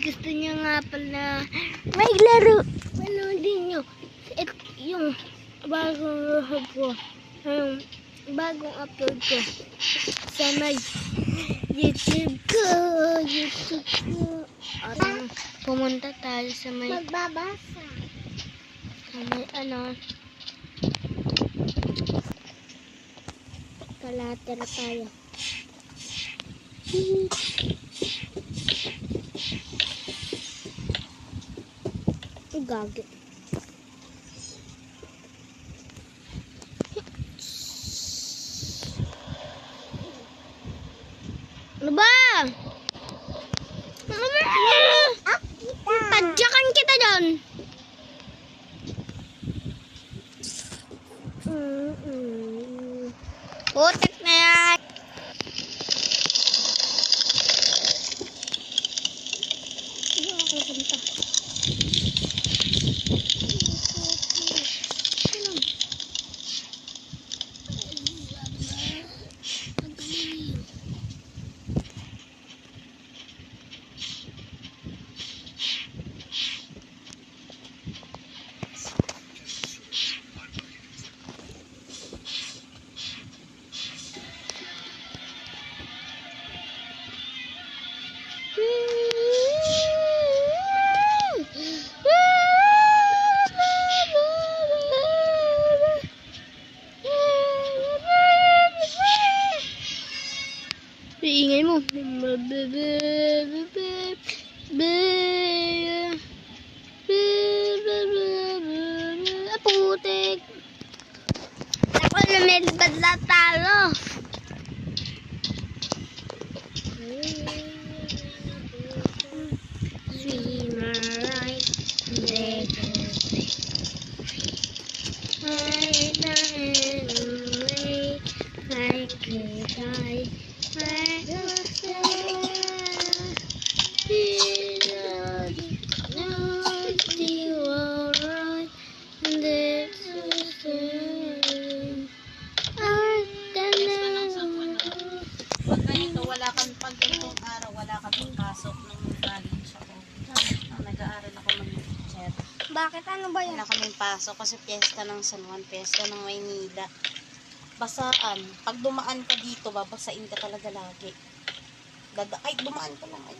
Gusto niya nga pala may laro. Panoodin nyo. Yung bagong upload ko. Yung bagong upload ko. Sa may YouTube ko. At pumunta tayo sa may... Magbabasa. Sa may kalatera tayo. Gagi. Ano ba? Ano ba? Padyakan kita doon. Putik na yan. Ano ako punta? Iingay mo. Putik. Ako lumilipad na talo. Swimmer right there. I could die. Pag ganitong araw, wala kaming pasok nung galing siya ko. Nag-aaral ako mag-teacher. Bakit? Ano ba yun? Wala kaming pasok kasi piyesta ng San Juan, piyesta ng Maynila. Basaan. Pag dumaan ka dito, babasain ka talaga lagi. Ay, dumaan ka lang. Ay,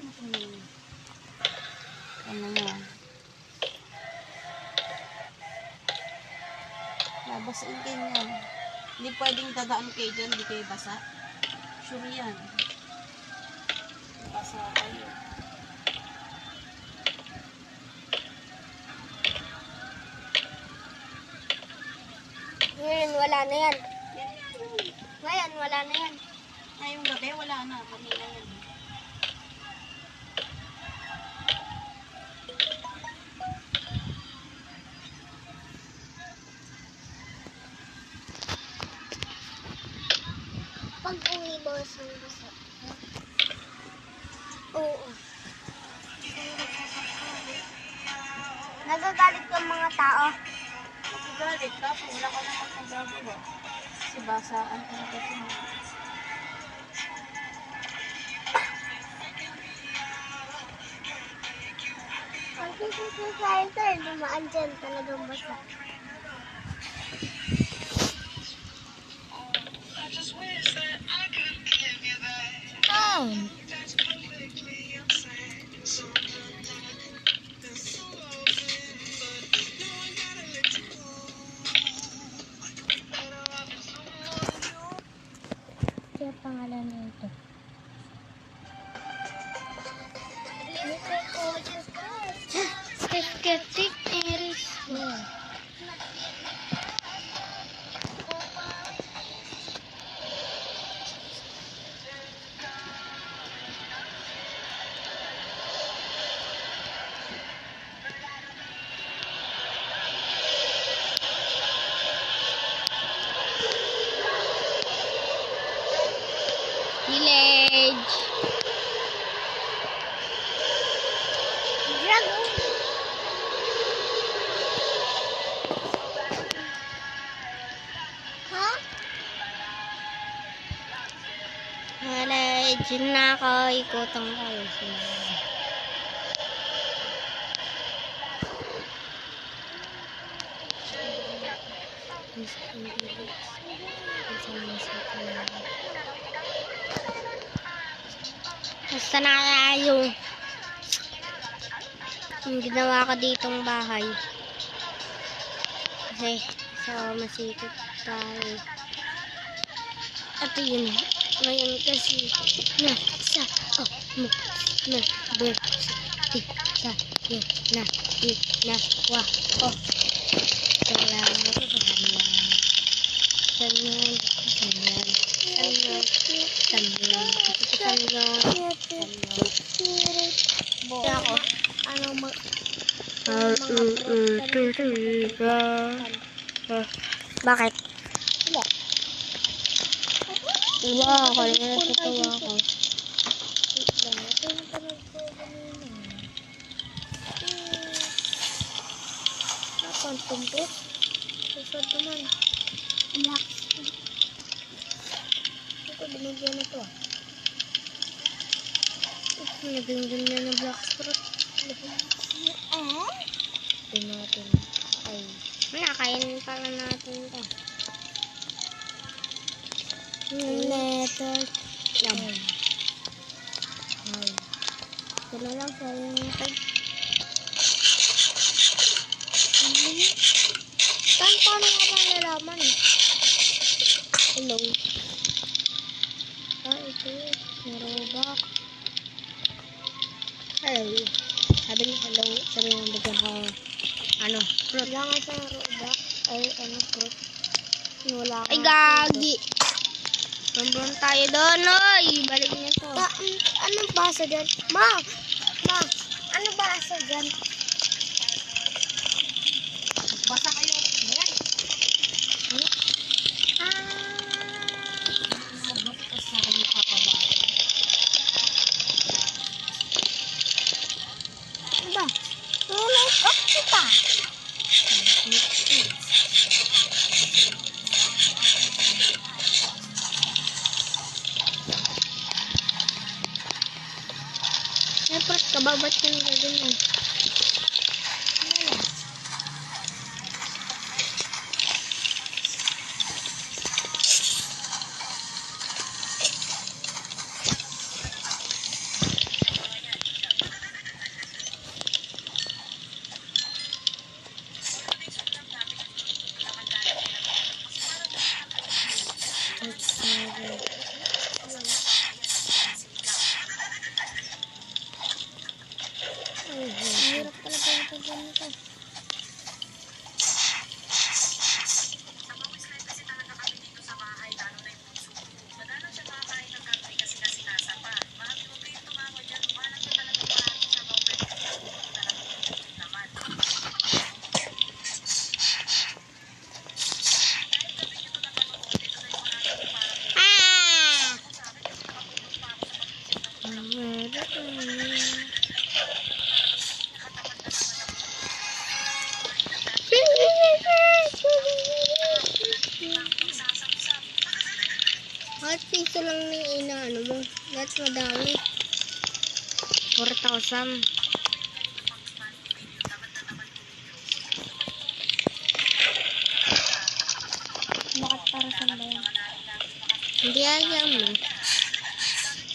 ano yan? Babasain kayo yan. Hindi pwedeng dadaan kayo dyan, hindi kayo basa. Sure yan. Basa kayo. Ngayon, wala na yan. Ngayon, wala na yan. Ngayong gabi, wala na. Kanina yan. Pag uwi mo sa basa. Oo. Nagagalit yung mga tao. Galit ka, kung wala ka naman sa gagawa. Kasi basaan ka na kasi mo. Kasi sa ito, dumaan dyan talagang basa. Oh! Kaya pangalan nito. Skeptic Iris. Village. Dragon. Ha? Village na ako. Ikutang tayo. Basta na kaya yung ginawa ko ditong bahay. Kasi masikip tayo. At yun, ngayon kasi nasa na birthday tayo na ginawa ko. Salamat sa kanya. Ako, bakit? Wala ako, natutuwa ako. Napang tumpit? Susod naman. Black. Ito, binigyan na to. Nabinggan na ng black fruit. Ito natin. Ay. Nakain pala natin ito. Letter. Yum. Ay. Ito na lang sa yung natin. Saan pa na nga bang nalaman? Hello. Ito. Narobak. Hello. Sabi niya hello. Sabi niya bigyan ko fruit. Wala nga sa robak. Ay, fruit. Wala ka. Ay, gagi. Nandun tayo doon, oy. Balik niya to. Anong basa dyan? Ma! Ano basa dyan? Basa kayo. Ayan. Ba? Tulog up kita. Siyempre, kababat ka nila din mo. Hirap pala ito ganito. At piso lang na inaano mo. That's madami. 4,000. Bakit para saan ba yan? Hindi alam mo.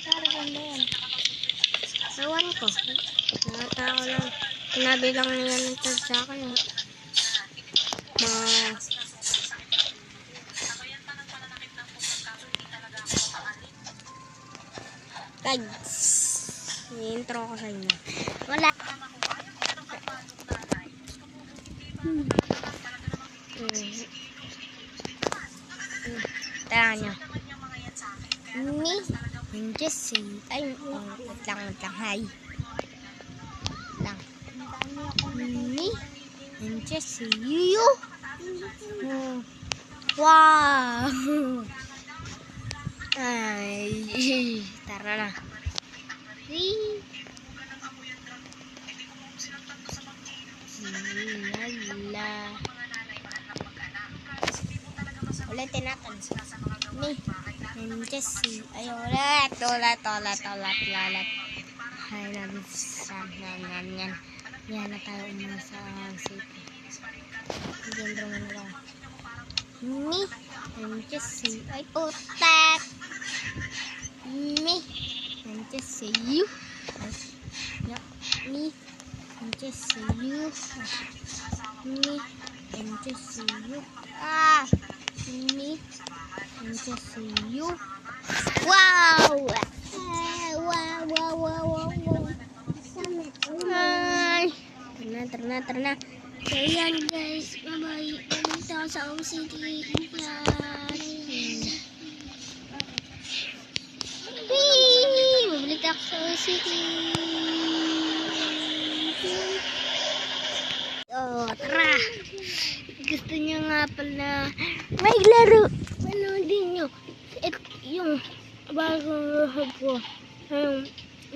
Para saan ba yan? Ewan ko. Nakatao lang. Sinabi lang niya nito sa akin. Guys, i-intro ko sa inyo. Wala. Tara nyo. Ni Jessie. Ay, wait lang. Hi. Lang. Ni Jessie. Yuyu. Wow. Ay, tara na. Lala. Ulitin natin. Ni Jessie. Ay, ulit. Ay, nabisan. Yan. Yan na tayo umuna sa city. Diyan lang. Me, I'm just see. Ay, putek. Me, I'm just see you. Yup, me, I'm just see you. Me, I'm just see you. Ah, me, I'm just see you. Wow! Wow, wow, wow, wow, wow. Ay, tara na. So, yan guys. Bye-bye. Balik tayo sa OCD. Balik ako sa OCD. Oh, tara. Gusto niyo nga pala may laro. Panoodin niyo. Yung bagong upload ko. Yung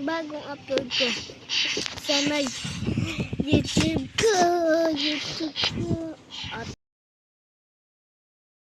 bagong upload ko sa my YouTube ko.